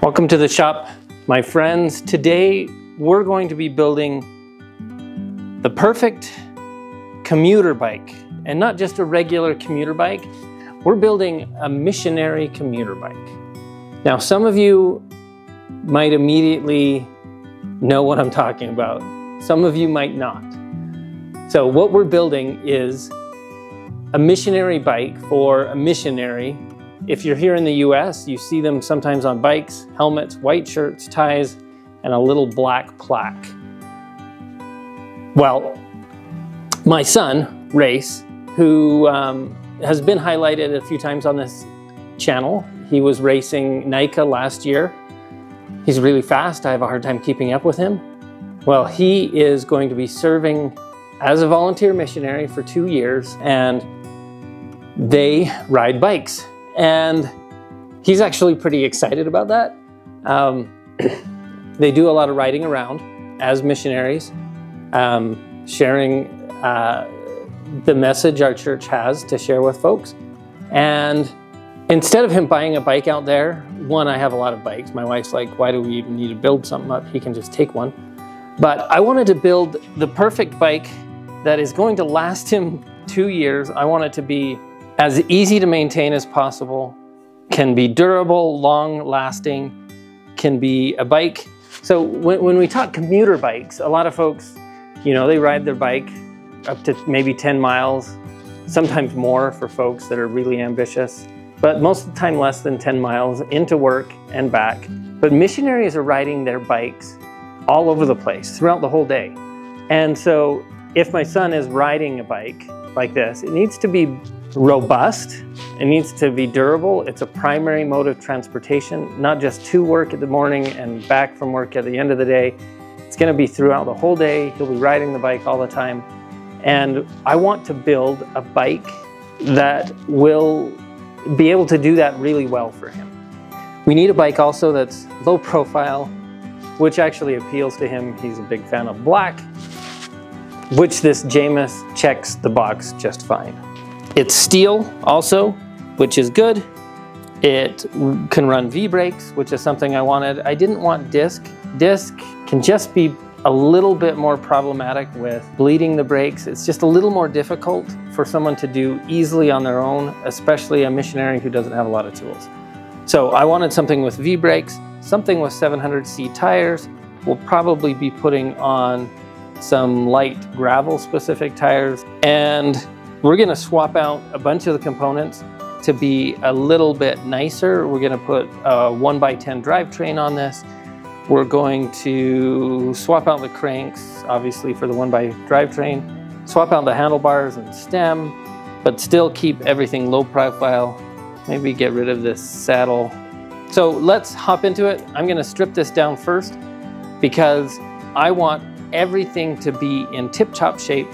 Welcome to the shop, my friends. Today we're going to be building the perfect commuter bike, and not just a regular commuter bike. We're building a missionary commuter bike. Now, some of you might immediately know what I'm talking about. Some of you might not. So what we're building is a missionary bike for a missionary. If you're here in the US, you see them sometimes on bikes, helmets, white shirts, ties, and a little black plaque. Well, my son, Race, who has been highlighted a few times on this channel. He was racing NICA last year. He's really fast. I have a hard time keeping up with him. Well, he is going to be serving as a volunteer missionary for 2 years, and they ride bikes. And he's actually pretty excited about that. They do a lot of riding around as missionaries, sharing the message our church has to share with folks. And instead of him buying a bike out there, one, I have a lot of bikes. My wife's like, why do we even need to build something up? He can just take one. But I wanted to build the perfect bike that is going to last him 2 years. I want it to be as easy to maintain as possible, can be durable, long-lasting, can be a bike. So when we talk commuter bikes, a lot of folks, you know, they ride their bike up to maybe 10 miles, sometimes more for folks that are really ambitious, but most of the time less than 10 miles into work and back. But missionaries are riding their bikes all over the place throughout the whole day. And so if my son is riding a bike like this, it needs to be robust, it needs to be durable. It's a primary mode of transportation, not just to work in the morning and back from work at the end of the day. It's going to be throughout the whole day. He'll be riding the bike all the time. And I want to build a bike that will be able to do that really well for him. We need a bike also that's low profile, which actually appeals to him. He's a big fan of black, which this Jameis checks the box just fine. It's steel also, which is good. It can run V-brakes, which is something I wanted. I didn't want disc. Disc can just be a little bit more problematic with bleeding the brakes. It's just a little more difficult for someone to do easily on their own, especially a missionary who doesn't have a lot of tools. So I wanted something with V-brakes, something with 700C tires. We'll probably be putting on some light gravel specific tires, and we're gonna swap out a bunch of the components to be a little bit nicer. We're gonna put a 1x10 drivetrain on this. We're going to swap out the cranks, obviously for the 1x drivetrain, swap out the handlebars and stem, but still keep everything low profile. Maybe get rid of this saddle. So let's hop into it. I'm gonna strip this down first because I want everything to be in tip-top shape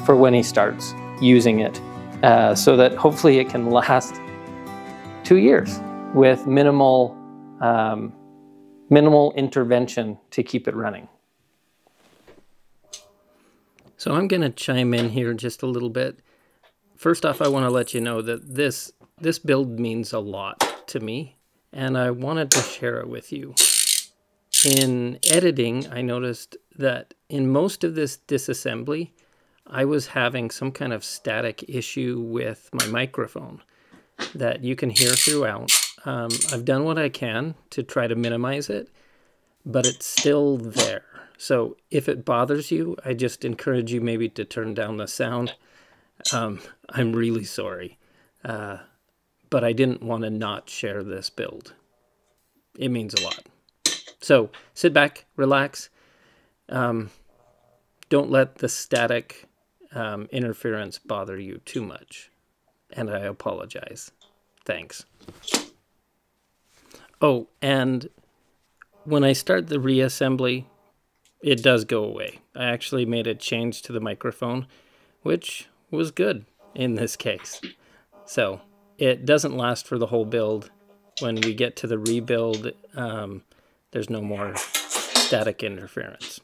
for when he starts using it, so that hopefully it can last 2 years with minimal intervention to keep it running. So I'm going to chime in here just a little bit. First off, I want to let you know that this build means a lot to me, and I wanted to share it with you. In editing, I noticed that in most of this disassembly, I was having some kind of static issue with my microphone that you can hear throughout. I've done what I can to try to minimize it, but it's still there. So if it bothers you, I just encourage you maybe to turn down the sound. I'm really sorry, but I didn't want to not share this build. It means a lot. So sit back, relax. Don't let the static interference bother you too much. And I apologize. Thanks. Oh, and when I start the reassembly, it does go away. I actually made a change to the microphone, which was good in this case. So it doesn't last for the whole build. When we get to the rebuild, there's no more static interference.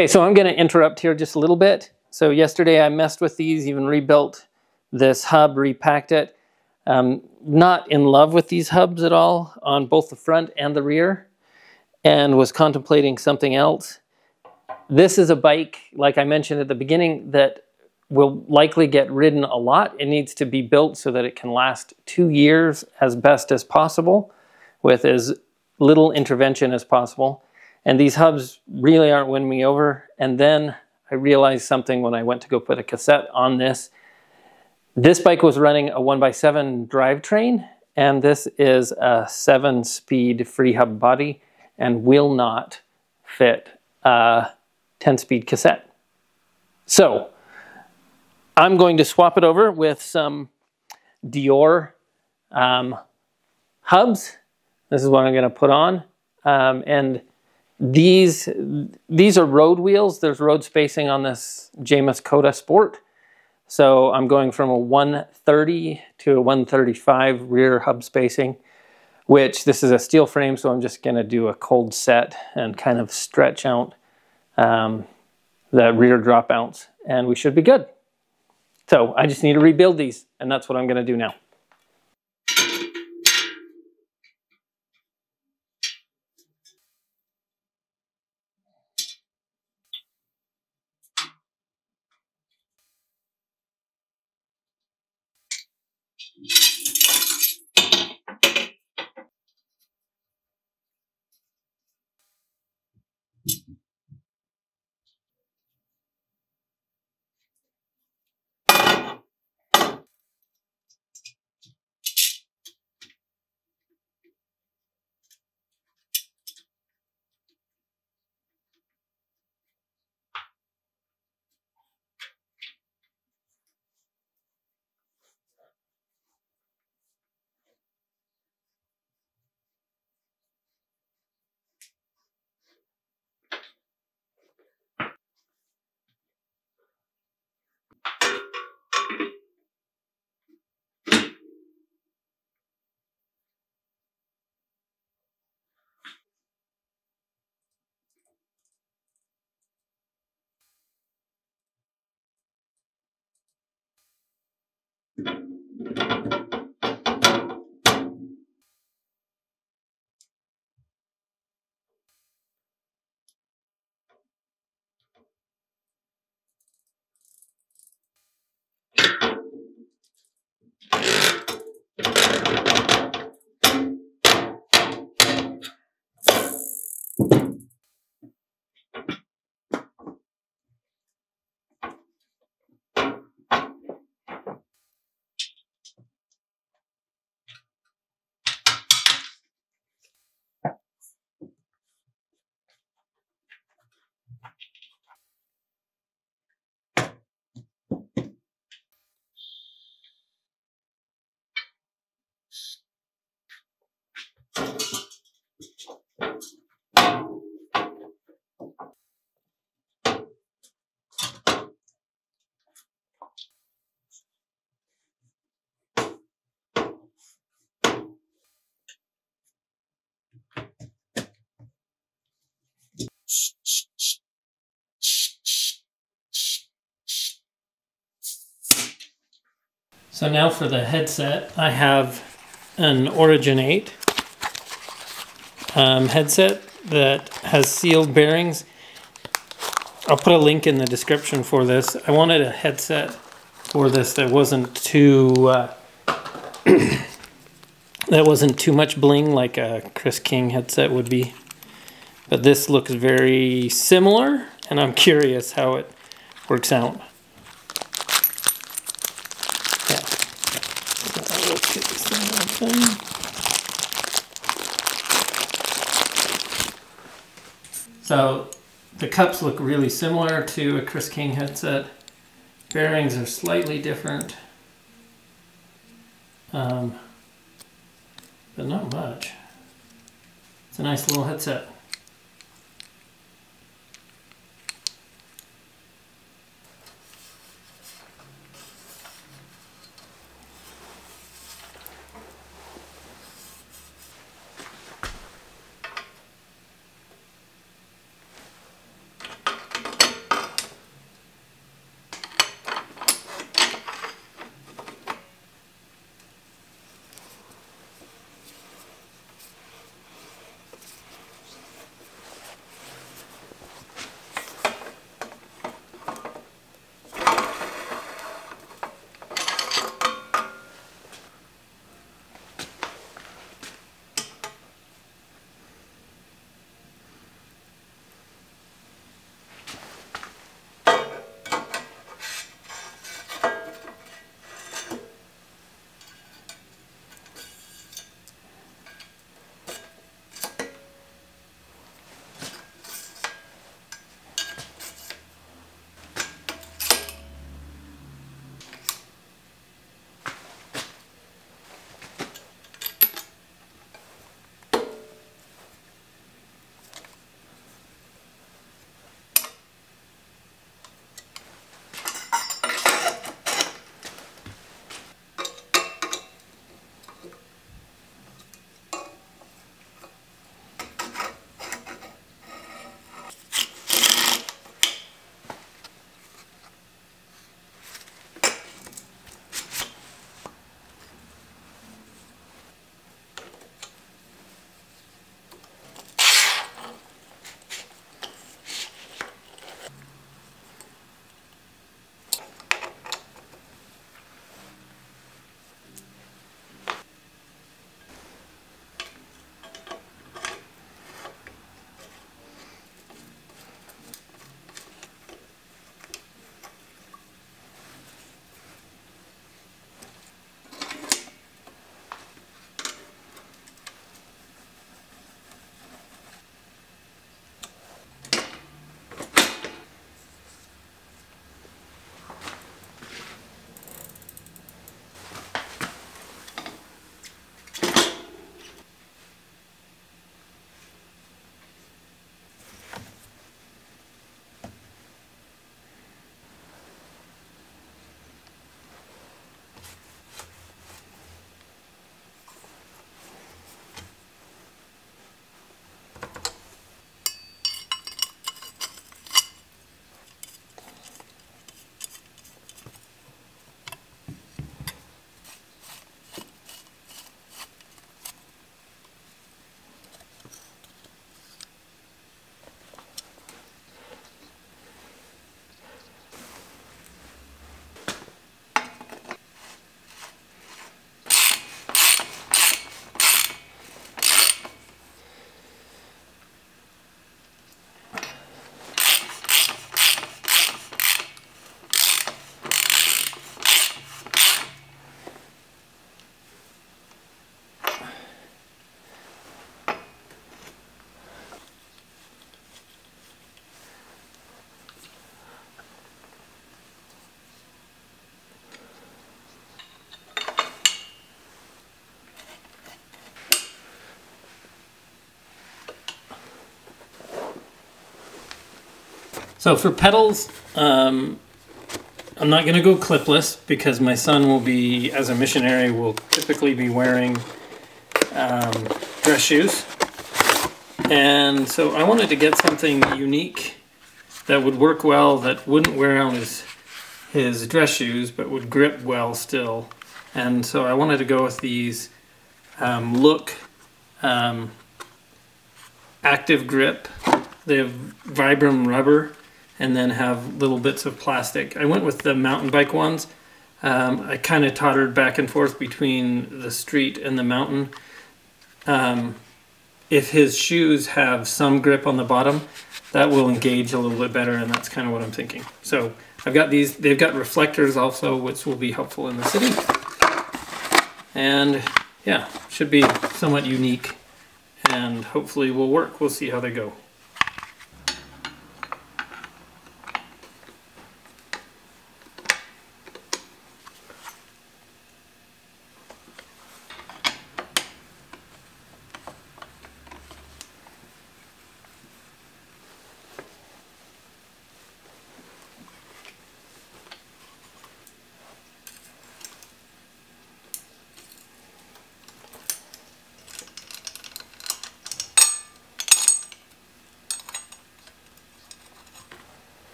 Okay, so I'm going to interrupt here just a little bit. So yesterday I messed with these, even rebuilt this hub, repacked it. Not in love with these hubs at all on both the front and the rear, and was contemplating something else. This is a bike, like I mentioned at the beginning, that will likely get ridden a lot. It needs to be built so that it can last 2 years as best as possible, with as little intervention as possible. And these hubs really aren't winning me over. And then I realized something when I went to go put a cassette on this. This bike was running a 1x7 drivetrain, and this is a 7-speed free hub body and will not fit a 10-speed cassette. So I'm going to swap it over with some Dior hubs. This is what I'm going to put on. And these are road wheels. There's road spacing on this Jamis Coda Sport. So I'm going from a 130 to a 135 rear hub spacing, which this is a steel frame, so I'm just going to do a cold set and kind of stretch out the rear drop ounce, and we should be good. So I just need to rebuild these, and that's what I'm going to do now. So now for the headset, I have an Originate headset that has sealed bearings. I'll put a link in the description for this. I wanted a headset for this that wasn't too that wasn't too much bling like a Chris King headset would be. But this looks very similar, and I'm curious how it works out. Let's get this thing open. So the cups look really similar to a Chris King headset. Bearings are slightly different, but not much. It's a nice little headset. So for pedals, I'm not going to go clipless because my son will be, as a missionary, will typically be wearing dress shoes. And so I wanted to get something unique that would work well, that wouldn't wear out his dress shoes, but would grip well still. And so I wanted to go with these Look active grip. They have Vibram rubber and then have little bits of plastic. I went with the mountain bike ones. I kind of tottered back and forth between the street and the mountain. If his shoes have some grip on the bottom, that will engage a little bit better, and that's kind of what I'm thinking. So I've got these. They've got reflectors also, which will be helpful in the city. And yeah, should be somewhat unique and hopefully will work. We'll see how they go.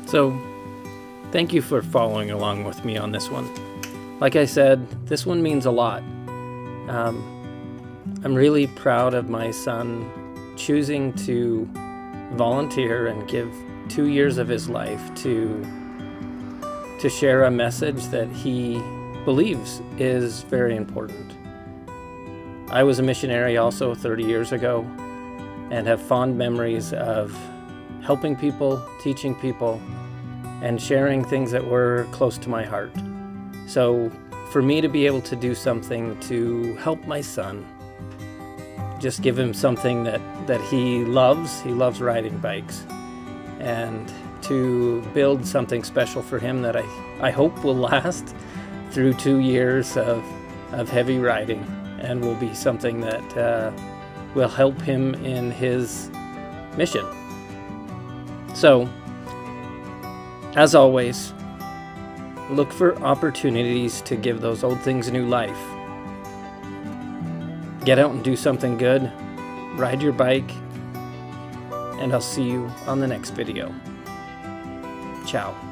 So thank you for following along with me on this one. Like I said, this one means a lot. I'm really proud of my son choosing to volunteer and give 2 years of his life to share a message that he believes is very important. I was a missionary also 30 years ago and have fond memories of helping people, teaching people, and sharing things that were close to my heart. So for me to be able to do something to help my son, just give him something that he loves riding bikes, and to build something special for him that I hope will last through 2 years of heavy riding, and will be something that will help him in his mission. So, as always, look for opportunities to give those old things new life. Get out and do something good, ride your bike, and I'll see you on the next video. Ciao.